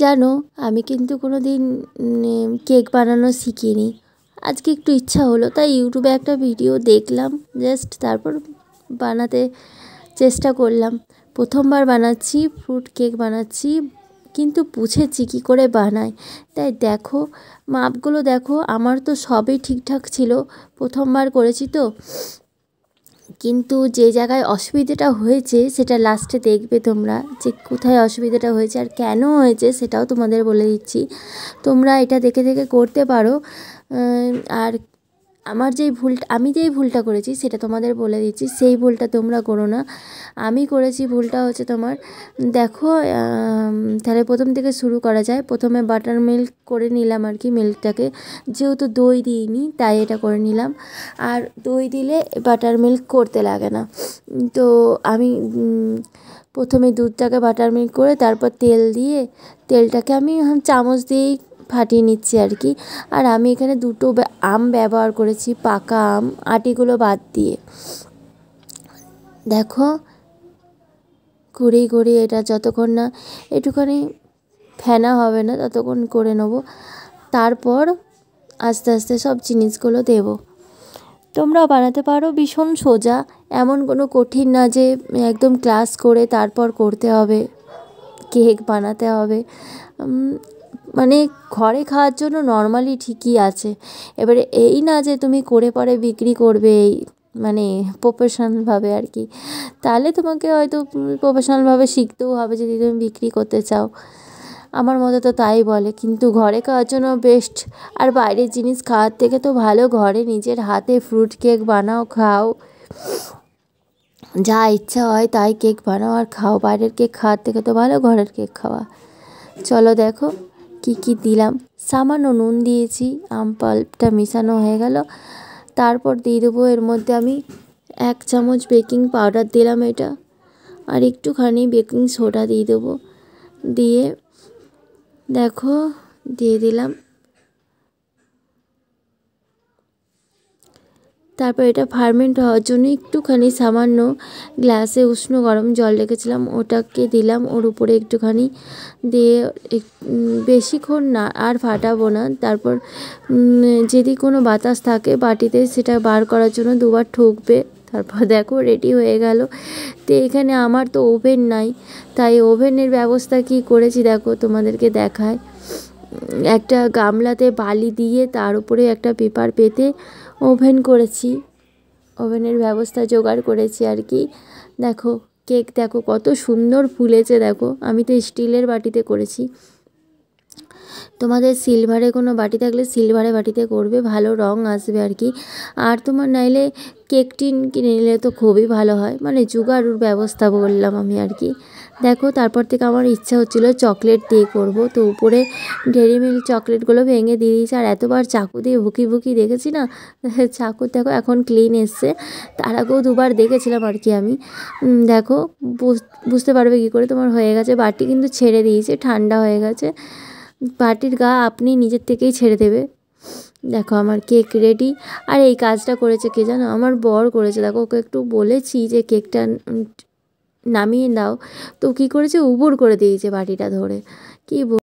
জানো, আমি কিন্তু কোনো দিন কেক বানানো শিখিনি। আজকে একটু ইচ্ছা হলো, তাই ইউটিউবে একটা ভিডিও দেখলাম, জাস্ট তারপর বানাতে চেষ্টা করলাম। প্রথমবার বানাচ্ছি, ফ্রুট কেক বানাচ্ছি, কিন্তু বুঝেছি কী করে বানায়। তাই দেখো, মাপগুলো দেখো, আমার তো সবই ঠিকঠাক ছিল, প্রথমবার করেছি তো। কিন্তু যে জায়গায় অসুবিধাটা হয়েছে সেটা লাস্টে দেখবে তোমরা, যে কোথায় অসুবিধাটা হয়েছে আর কেন হয়েছে সেটাও তোমাদের বলে দিচ্ছি। তোমরা এটা দেখে দেখে করতে পারো। আর আমি যেই ভুলটা করেছি সেটা তোমাদের বলে দিচ্ছি, সেই ভুলটা তোমরা করো না। আমি করেছি ভুলটা হচ্ছে তোমার, দেখো, তাহলে প্রথম থেকে শুরু করা যায়। প্রথমে বাটার মিল্ক করে নিলাম আর কি, মিল্কটাকে, যেহেতু দই দিইনি তাই এটা করে নিলাম। আর দই দিলে বাটার মিল্ক করতে লাগে না। তো আমি প্রথমে দুধটাকে বাটার মিল্ক করে তারপর তেল দিয়ে, তেলটাকে আমি চামচ দিয়েই ফাটিয়ে নিচ্ছি আর কি। আর আমি এখানে দুটো আম ব্যবহার করেছি, পাকা আম, আটিগুলো বাদ দিয়ে। দেখো, ঘুরিয়ে ঘুরিয়ে এটা যতক্ষণ না একটুখানি ফেনা হবে না ততক্ষণ করে নেব। তারপর আস্তে আস্তে সব জিনিসগুলো দেব। তোমরাও বানাতে পারো, ভীষণ সোজা, এমন কোনো কঠিন না যে একদম ক্লাস করে তারপর করতে হবে, কেক বানাতে হবে। মানে ঘরে খাওয়ার জন্য নর্মালি ঠিকই আছে। এবারে এই না যে তুমি করে পরে বিক্রি করবে, এই মানে প্রফেশনালভাবে আর কি, তাহলে তোমাকে হয়তো প্রফেশনালভাবে শিখতেও হবে যদি তুমি বিক্রি করতে চাও। আমার মতে তো তাই বলে, কিন্তু ঘরে খাওয়ার জন্য বেস্ট। আর বাইরের জিনিস খাওয়ার থেকে তো ভালো ঘরে নিজের হাতে ফ্রুট কেক বানাও, খাও, যা ইচ্ছা হয় তাই কেক বানাও আর খাও। বাইরের কেক খাওয়ার থেকে তো ভালো ঘরের কেক খাওয়া। চলো দেখো কি কি দিলাম। সামান্য নুন দিয়েছি, আম পাল্পটা মিশানো হয়ে গেল। তারপর দিয়ে দেবো এর মধ্যে আমি 1 চামচ বেকিং পাউডার দিলাম এটা, আর একটুখানি বেকিং সোডা দিয়ে দেবো। দিয়ে দেখো, দিয়ে দিলাম। তারপর এটা ফার্মেন্ট হওয়ার জন্য একটুখানি সামান্য গ্লাসে উষ্ণ গরম জল রেখেছিলাম, ওটাকে দিলাম ওর উপরে একটুখানি দিয়ে। বেশিক্ষণ না আর ফাটাবো না। তারপর যদি কোনো বাতাস থাকে বাটিতে সেটা বার করার জন্য দুবার ঠুকবে। তারপর দেখো রেডি হয়ে গেল। তো এখানে আমার তো ওভেন নাই, তাই ওভেনের ব্যবস্থা কি করেছি দেখো তোমাদেরকে দেখায়। একটা গামলাতে বালি দিয়ে তার উপরে একটা পেপার পেতে ওভেন করেছি, ওভেনের ব্যবস্থা জোগাড় করেছি আর কি। দেখো কেক দেখো কত সুন্দর ফুলেছে, দেখো আমি তো স্টিলের বাটিতে করেছি। তোমাদের সিলভারে কোনো বাটি থাকলে সিলভারে বাটিতে করবে, ভালো রং আসবে আর কি। আর তোমার নাইলে কেক টিন কিনে নিলে তো খুবই ভালো হয়, মানে জোগাড়ের ব্যবস্থা বললাম আমি আর কি। দেখো তারপর থেকে আমার ইচ্ছা হচ্ছিলো চকলেট দিয়ে করব, তো উপরে ডেয়ারি মিল্ক চকলেটগুলো ভেঙে দিয়ে দিয়েছি। আর এতবার চাকু দিয়ে ভুকি দেখেছি না, চাকু দেখো এখন ক্লিন এসছে, তার আগেও দুবার দেখেছিলাম আর কি আমি। দেখো বুঝতে পারবে কী করে তোমার হয়ে গেছে। বাটি কিন্তু ছেড়ে দিয়েছে, ঠান্ডা হয়ে গেছে, বাটির গা আপনি নিজের থেকেই ছেড়ে দেবে। দেখো আমার কেক রেডি। আর এই কাজটা করেছে কে জানো, আমার বর করেছে। দেখো ওকে একটু বলেছি যে কেকটা নামিয়ে দাও, তো কী করেছে, উবুড় করে দিয়েছে বাটিটা ধরে। কী